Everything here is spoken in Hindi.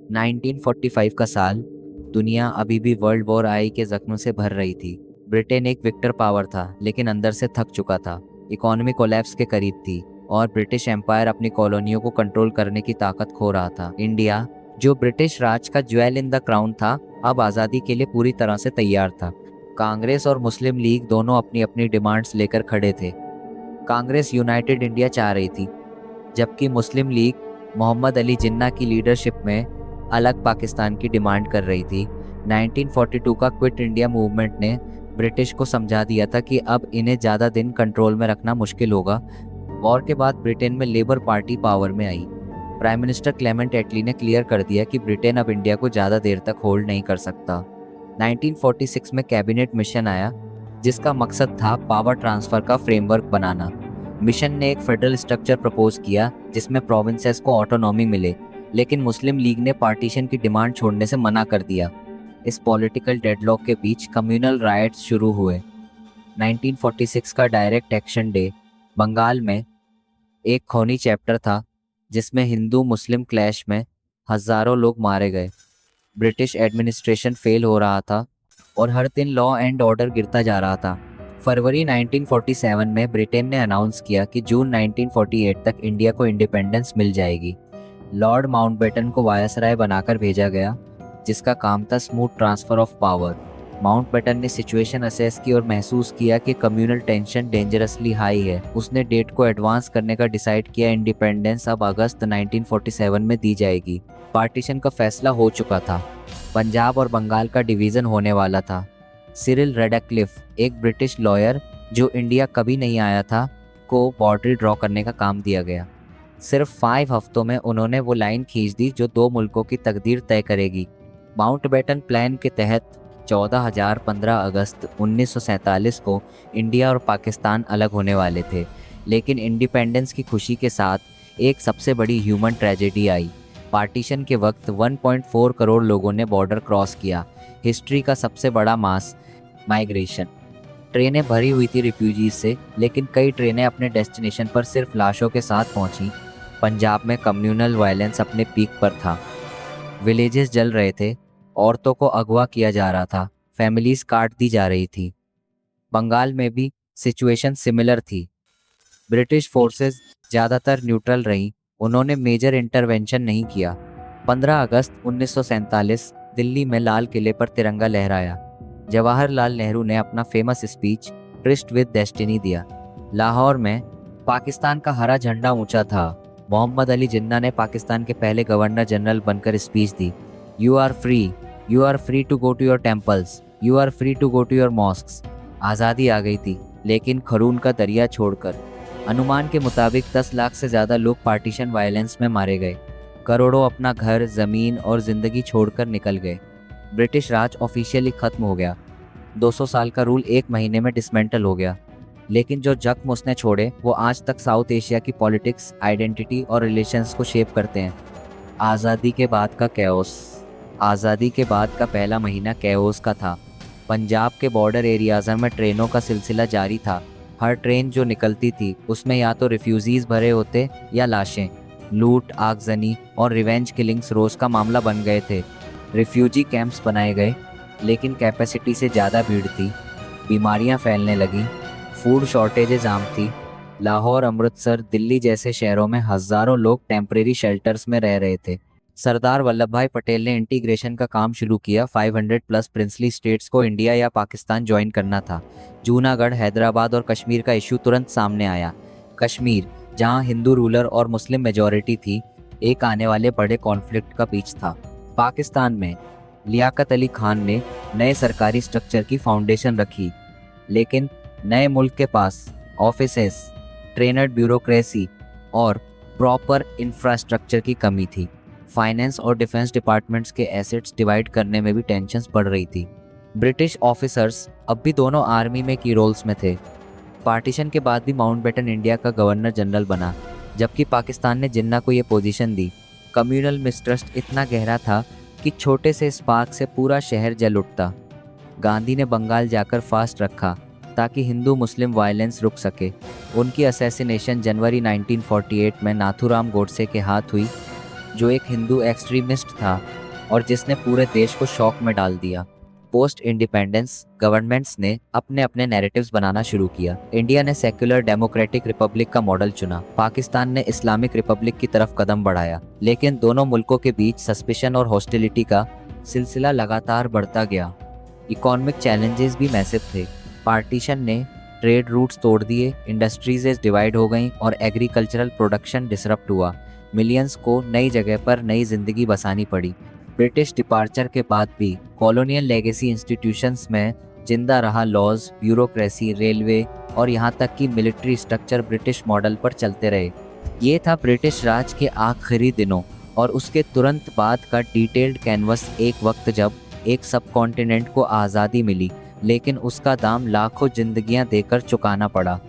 1945 का साल दुनिया अभी भी वर्ल्ड वॉर आई के जख्मों से भर रही थी। ब्रिटेन एक विक्टर पावर था, लेकिन अंदर से थक चुका था। इकोनॉमी कोलैप्स के करीब थी और ब्रिटिश एम्पायर अपनी कॉलोनियों को कंट्रोल करने की ताकत खो रहा था। इंडिया, जो ब्रिटिश राज का ज्वेल इन द क्राउन था, अब आज़ादी के लिए पूरी तरह से तैयार था। कांग्रेस और मुस्लिम लीग दोनों अपनी अपनी डिमांड्स लेकर खड़े थे। कांग्रेस यूनाइटेड इंडिया चाह रही थी, जबकि मुस्लिम लीग मोहम्मद अली जिन्ना की लीडरशिप में अलग पाकिस्तान की डिमांड कर रही थी। 1942 का क्विट इंडिया मूवमेंट ने ब्रिटिश को समझा दिया था कि अब इन्हें ज़्यादा दिन कंट्रोल में रखना मुश्किल होगा। वॉर के बाद ब्रिटेन में लेबर पार्टी पावर में आई। प्राइम मिनिस्टर क्लेमेंट एटली ने क्लियर कर दिया कि ब्रिटेन अब इंडिया को ज़्यादा देर तक होल्ड नहीं कर सकता। 1946 में कैबिनेट मिशन आया, जिसका मकसद था पावर ट्रांसफ़र का फ्रेमवर्क बनाना। मिशन ने एक फेडरल स्ट्रक्चर प्रपोज किया जिसमें प्रोविंसेस को ऑटोनॉमी मिले, लेकिन मुस्लिम लीग ने पार्टीशन की डिमांड छोड़ने से मना कर दिया। इस पॉलिटिकल डेडलॉक के बीच कम्युनल राइट्स शुरू हुए। 1946 का डायरेक्ट एक्शन डे बंगाल में एक खूनी चैप्टर था, जिसमें हिंदू मुस्लिम क्लैश में हज़ारों लोग मारे गए। ब्रिटिश एडमिनिस्ट्रेशन फेल हो रहा था और हर दिन लॉ एंड ऑर्डर गिरता जा रहा था। फरवरी 1947 में ब्रिटेन ने अनाउंस किया कि जून 1948 तक इंडिया को इंडिपेंडेंस मिल जाएगी। लॉर्ड माउंटबेटन को वायसराय बनाकर भेजा गया, जिसका काम था smooth transfer of power. Mountbatten ने सिचुएशन असेस की और महसूस किया कि कम्युनल टेंशन डेंजरसली हाई है। उसने डेट को एडवांस करने का डिसाइड किया। इंडिपेंडेंस अब अगस्त 1947 में दी जाएगी। पार्टीशन का फैसला हो चुका था। पंजाब और बंगाल का डिवीज़न होने वाला था। सिरिल रेडक्लिफ, एक ब्रिटिश लॉयर जो इंडिया कभी नहीं आया था, को बाउंड्री ड्रॉ करने का काम दिया गया। सिर्फ 5 हफ्तों में उन्होंने वो लाइन खींच दी जो 2 मुल्कों की तकदीर तय करेगी। माउंटबेटन प्लान के तहत 15 अगस्त 1947 को इंडिया और पाकिस्तान अलग होने वाले थे, लेकिन इंडिपेंडेंस की खुशी के साथ एक सबसे बड़ी ह्यूमन ट्रेजेडी आई। पार्टीशन के वक्त 1.4 करोड़ लोगों ने बॉर्डर क्रॉस किया। हिस्ट्री का सबसे बड़ा मास माइग्रेशन। ट्रेनें भरी हुई थी रिफ्यूजीज से, लेकिन कई ट्रेनें अपने डेस्टिनेशन पर सिर्फ लाशों के साथ पहुंची। पंजाब में कम्युनल वायलेंस अपने पीक पर था। विलेजेस जल रहे थे, औरतों को अगवा किया जा रहा था, फैमिलीज काट दी जा रही थी। बंगाल में भी सिचुएशन सिमिलर थी। ब्रिटिश फोर्सेस ज़्यादातर न्यूट्रल रहीं, उन्होंने मेजर इंटरवेंशन नहीं किया। 15 अगस्त 1947 दिल्ली में लाल किले पर तिरंगा लहराया। जवाहरलाल नेहरू ने अपना famous speech tourist with destiny दिया। लाहौर में पाकिस्तान का हरा झंडा ऊंचा था। मोहम्मद अली जिन्ना ने पाकिस्तान के पहले गवर्नर जनरल बनकर स्पीच दी। You are free to go to your temples, you are free to go to your mosques. आज़ादी आ गई थी, लेकिन खरून का दरिया छोड़कर। अनुमान के मुताबिक 10 लाख से ज़्यादा लोग पार्टीशन वायलेंस में मारे गए। करोड़ों अपना घर, ज़मीन और ज़िंदगी छोड़कर निकल गए। ब्रिटिश राज ऑफिशियली ख़त्म हो गया। 200 साल का रूल 1 महीने में डिसमेंटल हो गया, लेकिन जो जख्म उसने छोड़े वो आज तक साउथ एशिया की पॉलिटिक्स, आइडेंटिटी और रिलेशंस को शेप करते हैं। आज़ादी के बाद का कैओस। आज़ादी के बाद का पहला महीना कैओस का था। पंजाब के बॉर्डर एरियाज़ में ट्रेनों का सिलसिला जारी था। हर ट्रेन जो निकलती थी उसमें या तो रिफ्यूजीज़ भरे होते या लाशें। लूट, आगजनी और रिवेंज किलिंग्स रोज़ का मामला बन गए थे। रिफ्यूजी कैंप्स बनाए गए, लेकिन कैपेसिटी से ज़्यादा भीड़ थी। बीमारियां फैलने लगी, फूड शॉर्टेजेस आम थी। लाहौर, अमृतसर, दिल्ली जैसे शहरों में हज़ारों लोग टेम्परेरी शेल्टर्स में रह रहे थे। सरदार वल्लभ भाई पटेल ने इंटीग्रेशन का काम शुरू किया। 500 प्लस प्रिंसली स्टेट्स को इंडिया या पाकिस्तान ज्वाइन करना था। जूनागढ़, हैदराबाद और कश्मीर का इशू तुरंत सामने आया। कश्मीर, जहां हिंदू रूलर और मुस्लिम मेजॉरिटी थी, एक आने वाले बड़े कॉन्फ्लिक्ट का बीच था। पाकिस्तान में लियाकत अली खान ने नए सरकारी स्ट्रक्चर की फाउंडेशन रखी, लेकिन नए मुल्क के पास ऑफिसेस, ट्रेनड ब्यूरोक्रेसी और प्रॉपर इंफ्रास्ट्रक्चर की कमी थी। फाइनेंस और डिफेंस डिपार्टमेंट्स के एसेट्स डिवाइड करने में भी टेंशन्स बढ़ रही थी। ब्रिटिश ऑफिसर्स अब भी दोनों आर्मी में की रोल्स में थे। पार्टीशन के बाद भी माउंटबेटन इंडिया का गवर्नर जनरल बना, जबकि पाकिस्तान ने जिन्ना को ये पोजीशन दी। कम्युनल मिसट्रस्ट इतना गहरा था कि छोटे से स्पार्क से पूरा शहर जल उठता। गांधी ने बंगाल जाकर फास्ट रखा ताकि हिंदू मुस्लिम वायलेंस रुक सके। उनकी असैसिनेशन जनवरी 1948 में नाथूराम गोडसे के हाथ हुई। जो एक हिंदू एक्सट्रीमिस्ट था और जिसने पूरे देश को शॉक में डाल दिया। पोस्ट इंडिपेंडेंस गवर्नमेंट्स ने अपने अपने नैरेटिव्स बनाना शुरू किया। इंडिया ने सेक्युलर डेमोक्रेटिक रिपब्लिक का मॉडल चुना, पाकिस्तान ने इस्लामिक रिपब्लिक की तरफ कदम बढ़ाया, लेकिन दोनों मुल्कों के बीच सस्पिशन और हॉस्टिलिटी का सिलसिला लगातार बढ़ता गया। इकोनॉमिक चैलेंजेस भी मैसिव थे। पार्टीशन ने ट्रेड रूट्स तोड़ दिए, इंडस्ट्रीज डिवाइड हो गईं और एग्रीकल्चरल प्रोडक्शन डिसरप्ट हुआ। मिलियंस को नई जगह पर नई जिंदगी बसानी पड़ी। ब्रिटिश डिपार्चर के बाद भी कॉलोनियल लेगेसी इंस्टीट्यूशंस में जिंदा रहा। लॉज, ब्यूरोक्रेसी, रेलवे और यहाँ तक कि मिलिट्री स्ट्रक्चर ब्रिटिश मॉडल पर चलते रहे। ये था ब्रिटिश राज के आखिरी दिनों और उसके तुरंत बाद का डिटेल्ड कैनवस, एक वक्त जब एक सब कॉन्टिनेंट को आज़ादी मिली, लेकिन उसका दाम लाखों जिंदगियां देकर चुकाना पड़ा।